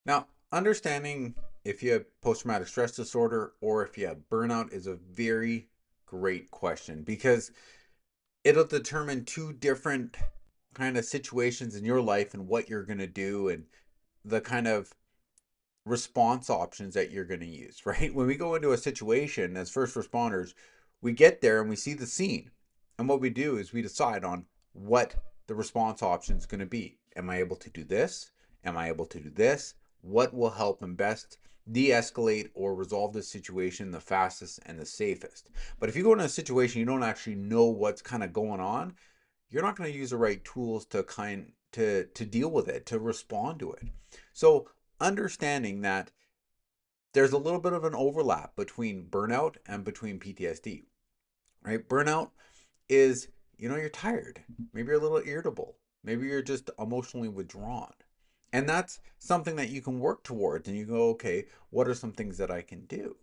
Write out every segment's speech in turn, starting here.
Now, understanding if you have post-traumatic stress disorder or if you have burnout is a very great question because it'll determine two different kind of situations in your life and what you're going to do and the kind of response options that you're going to use, right? When we go into a situation as first responders, we get there and we see the scene. And what we do is we decide on what the response option is going to be. Am I able to do this? Am I able to do this? What will help and best de escalate or resolve this situation the fastest and the safest? But if you go into a situation you don't actually know what's kind of going on, you're not going to use the right tools to deal with it, to respond to it. So understanding that there's a little bit of an overlap between burnout and between PTSD, right? Burnout is, you're tired. Maybe you're a little irritable. Maybe you're just emotionally withdrawn. And that's something that you can work towards and you go, okay, what are some things that I can do?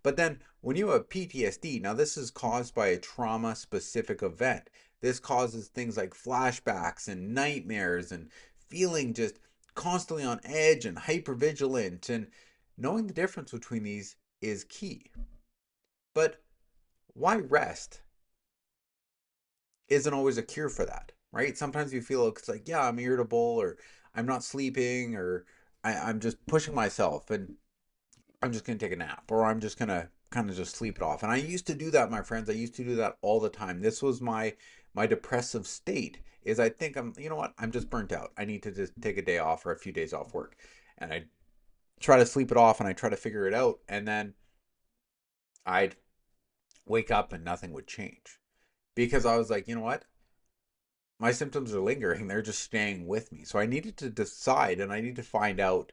But then when you have PTSD, now this is caused by a trauma specific event. This causes things like flashbacks and nightmares and feeling just constantly on edge and hypervigilant. And knowing the difference between these is key. But why rest isn't always a cure for that, right? Sometimes you feel it's like, yeah, I'm irritable or I'm not sleeping or I'm just pushing myself and I'm just going to take a nap or I'm just going to kind of just sleep it off. And I used to do that, my friends. I used to do that all the time. This was my depressive state is I think you know what? I'm just burnt out. I need to just take a day off or a few days off work. And I try to sleep it off and I try to figure it out and then I'd wake up and nothing would change because I was like, you know what? My symptoms are lingering. They're just staying with me. So I needed to decide and I need to find out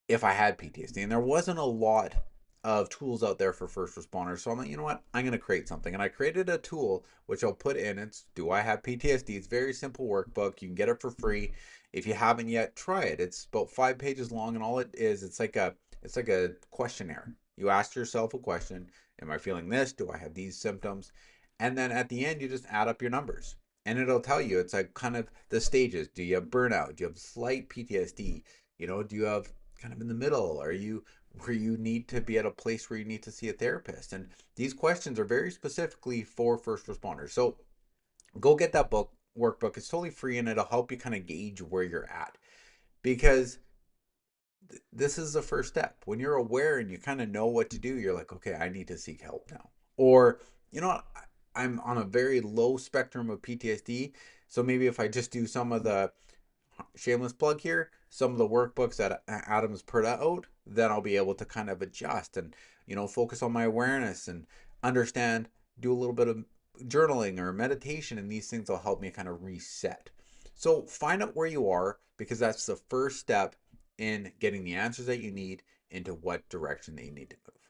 if I had PTSD. And there wasn't a lot of tools out there for first responders. So I'm like, you know what? I'm going to create something. And I created a tool which I'll put in. It's Do I Have PTSD? It's a very simple workbook. You can get it for free. If you haven't yet, try it. It's about 5 pages long, and all it is, it's like a questionnaire. You ask yourself a question: Am I feeling this? Do I have these symptoms? And then at the end, you just add up your numbers, and it'll tell you. It's like kind of the stages. Do you have burnout? Do you have slight PTSD? Do you have kind of in the middle? Are you where you need to be at a place where you need to see a therapist? And these questions are very specifically for first responders. So go get that workbook. It's totally free and it'll help you kind of gauge where you're at because this is the first step. When you're aware and you kind of know what to do, you're like, okay, I need to seek help now. Or, you know what? I'm on a very low spectrum of PTSD. So maybe if I just do some of the shameless plug here, some of the workbooks that Adam's put out, then I'll be able to kind of adjust and, focus on my awareness and understand, do a little bit of journaling or meditation, and these things will help me kind of reset. So find out where you are because that's the first step in getting the answers that you need into what direction that you need to move.